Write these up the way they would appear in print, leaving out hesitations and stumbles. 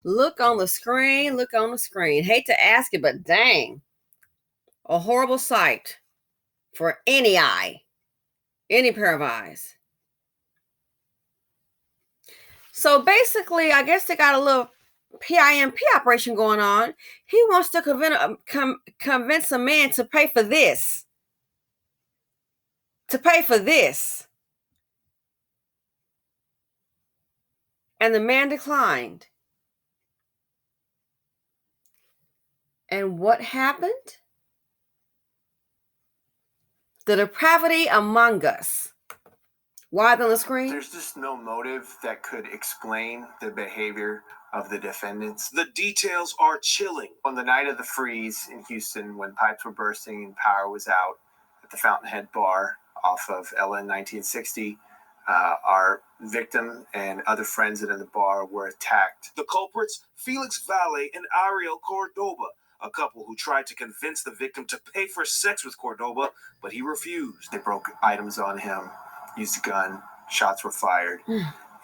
Look on the screen. Look on the screen. Hate to ask it, but dang. A horrible sight for any eye, any pair of eyes. So basically, I guess they got a little PIMP operation going on. He wants to convince a man to pay for this. To pay for this. And the man declined. And what happened? The depravity among us. Wide on the screen? There's just no motive that could explain the behavior of the defendants. The details are chilling. On the night of the freeze in Houston, when pipes were bursting and power was out at the Fountainhead Bar off of LN 1960, our victim and other friends in the bar were attacked. The culprits, Felix Vale and Ariel Cordoba, a couple who tried to convince the victim to pay for sex with Cordoba, but he refused. They broke items on him, used a gun, shots were fired,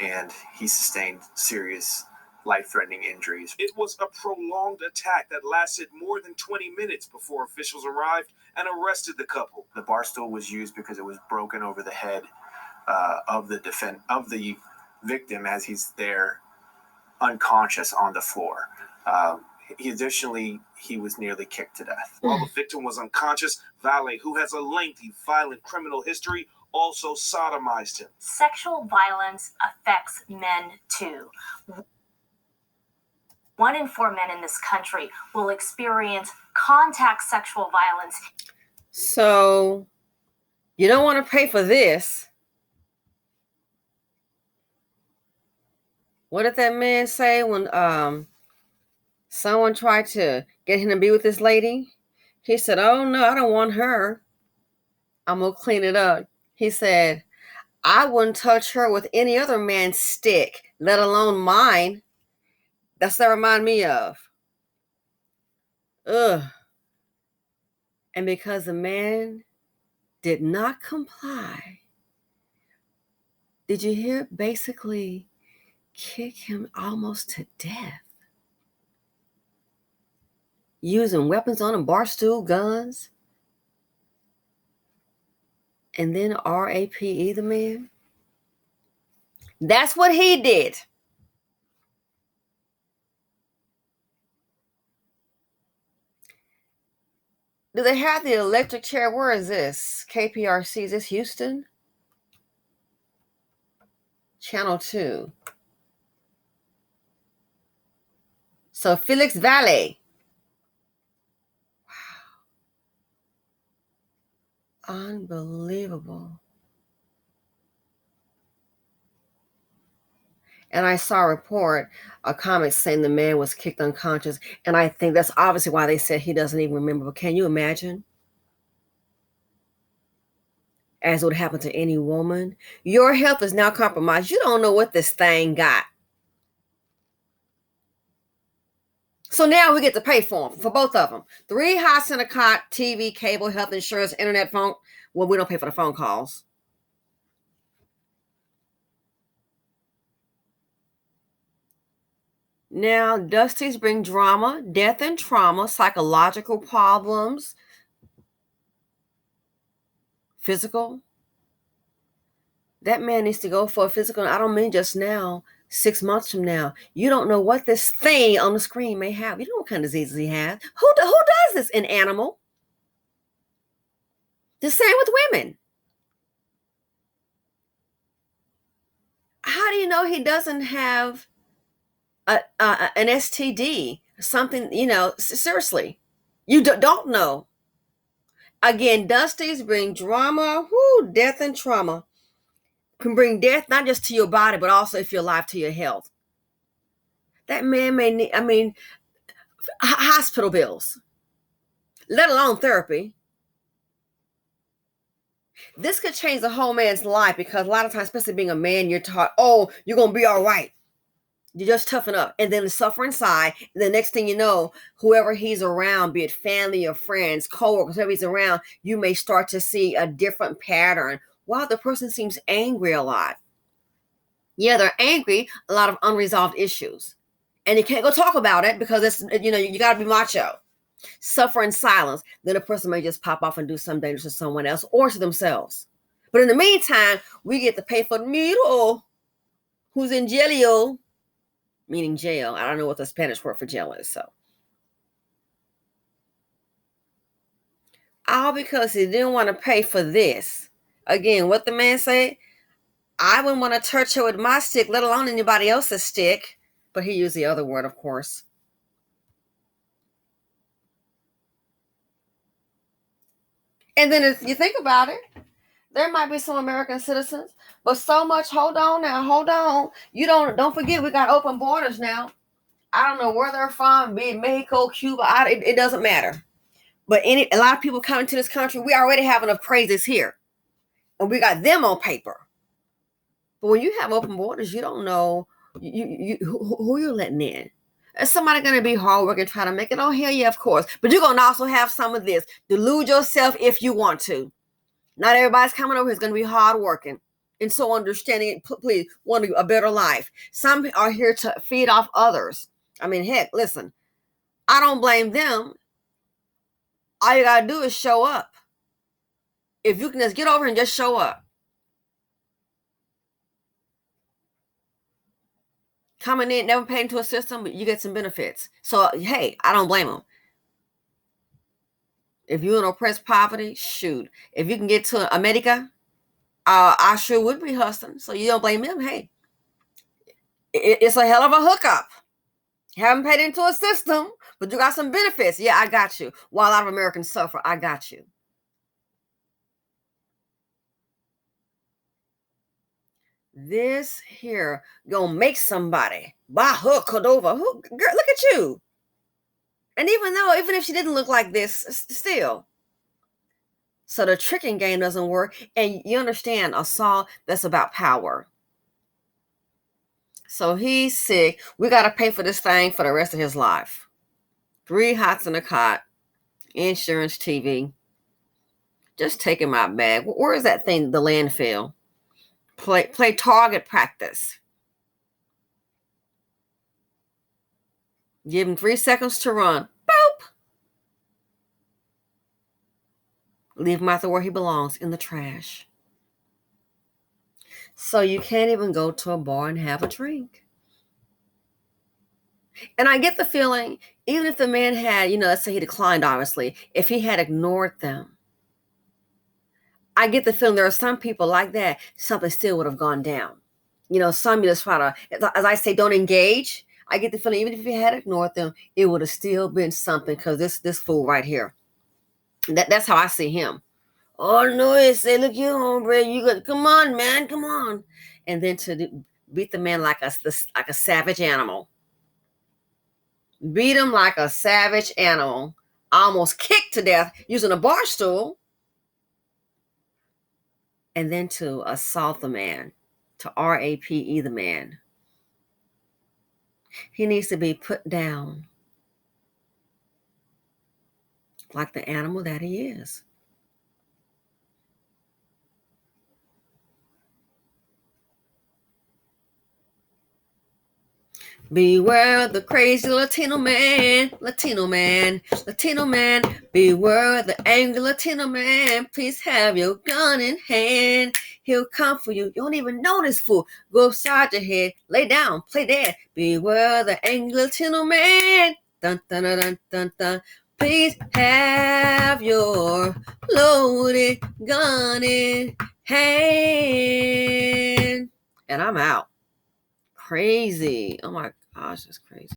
and he sustained serious life-threatening injuries. It was a prolonged attack that lasted more than 20 minutes before officials arrived and arrested the couple. The bar stool was used because it was broken over the head of the victim as he's there unconscious on the floor. He was nearly kicked to death. While the victim was unconscious, Vale, who has a lengthy violent criminal history, also sodomized him. Sexual violence affects men too. 1 in 4 men in this country will experience contact sexual violence. So, you don't want to pay for this. What did that man say when someone tried to get him to be with this lady? He said, "Oh no, I don't want her. I'm gonna clean it up." He said, "I wouldn't touch her with any other man's stick, let alone mine." That's what that remind me of. Ugh. And because the man did not comply, did you hear? Basically kick him almost to death. Using weapons on him, bar stool, guns. And then RAPE the man. That's what he did. Do they have the electric chair? Where is this? KPRC, is this Houston? Channel 2. So Felix Vale. Wow. Unbelievable. And I saw a comment saying the man was kicked unconscious. And I think that's obviously why they said he doesn't even remember. But can you imagine? As would happen to any woman, your health is now compromised. You don't know what this thing got. So now we get to pay for them, for both of them. 3 house and a cot, TV, cable, health insurance, internet, phone. Well, we don't pay for the phone calls. Now, Dusty's bring drama, death and trauma, psychological problems, physical. That man needs to go for a physical. I don't mean just now, 6 months from now. You don't know what this thing on the screen may have. You don't know what kind of diseases he has. Who does this? An animal? The same with women. How do you know he doesn't have an STD? Something, seriously. You don't know. Again, Dusty's bring drama, death and trauma. Can bring death not just to your body, but also, if you're alive, to your health. That man may need, hospital bills, let alone therapy. This could change the whole man's life, because a lot of times, especially being a man, you're taught, oh, you're going to be all right. You just toughen up, and then suffer inside. And the next thing you know, whoever he's around, be it family or friends, co-workers, whoever he's around, you may start to see a different pattern. Wow, the person seems angry a lot. Yeah, they're angry, a lot of unresolved issues. And you can't go talk about it because it's, you got to be macho. Suffer in silence. Then a person may just pop off and do something dangerous to someone else or to themselves. But in the meantime, we get to pay for the miro who's in jail, meaning jail. I don't know what the Spanish word for jail is, so. All because he didn't want to pay for this. Again, what the man said, I wouldn't want to touch her with my stick, let alone anybody else's stick. But he used the other word, of course. And then if you think about it, there might be some American citizens, but so much, hold on. You don't forget we got open borders now. I don't know where they're from, be it Mexico, Cuba, it doesn't matter. But a lot of people coming to this country, we already have enough crazies here. And we got them on paper. But when you have open borders, you don't know who you're letting in. Is somebody going to be hardworking, trying to make it? Oh, hell yeah, of course. But you're going to also have some of this. Delude yourself if you want to. Not everybody's coming over here is going to be hardworking. And so understanding, please, want a better life. Some are here to feed off others. I mean, heck, listen, I don't blame them. All you got to do is show up. If you can just get over here and just show up. Coming in, never paid into a system, but you get some benefits. So, hey, I don't blame them. If you're in oppressed poverty, shoot. If you can get to America, I sure would be hustling. So you don't blame them. Hey, it's a hell of a hookup. You haven't paid into a system, but you got some benefits. Yeah, I got you. While a lot of Americans suffer, I got you. This here gonna make somebody by hook or over. Girl, look at you. And even if she didn't look like this, still. So the tricking game doesn't work. And you understand, assault, that's about power. So he's sick. We got to pay for this thing for the rest of his life. 3 hots in a cot, insurance, TV. Just take him out bag. Where is that thing, the landfill? Play target practice. Give him 3 seconds to run. Boop. Leave him out there where he belongs, in the trash. So you can't even go to a bar and have a drink. And I get the feeling, even if the man had, let's say he declined, obviously, if he had ignored them, I get the feeling there are some people like that, something still would have gone down. Some you just try to, as I say, don't engage. I get the feeling even if he had ignored them, it would have still been something because this fool right here. That's how I see him. Oh, no, it say, look, you hombre, you got, come on, man, come on. And then to beat the man like a savage animal. Beat him like a savage animal. Almost kicked to death using a bar stool. And then to assault the man. To rape the man. He needs to be put down. Like the animal that he is. Beware the crazy Latino man. Beware the angry Latino man. Please have your gun in hand. He'll come for you. You don't even know this fool. Go upside your head. Lay down. Play dead. Beware the angry Latino man. Dun, dun, dun, dun, dun, dun. Please have your loaded gun in hand. And I'm out. Crazy. Oh my gosh, that's crazy.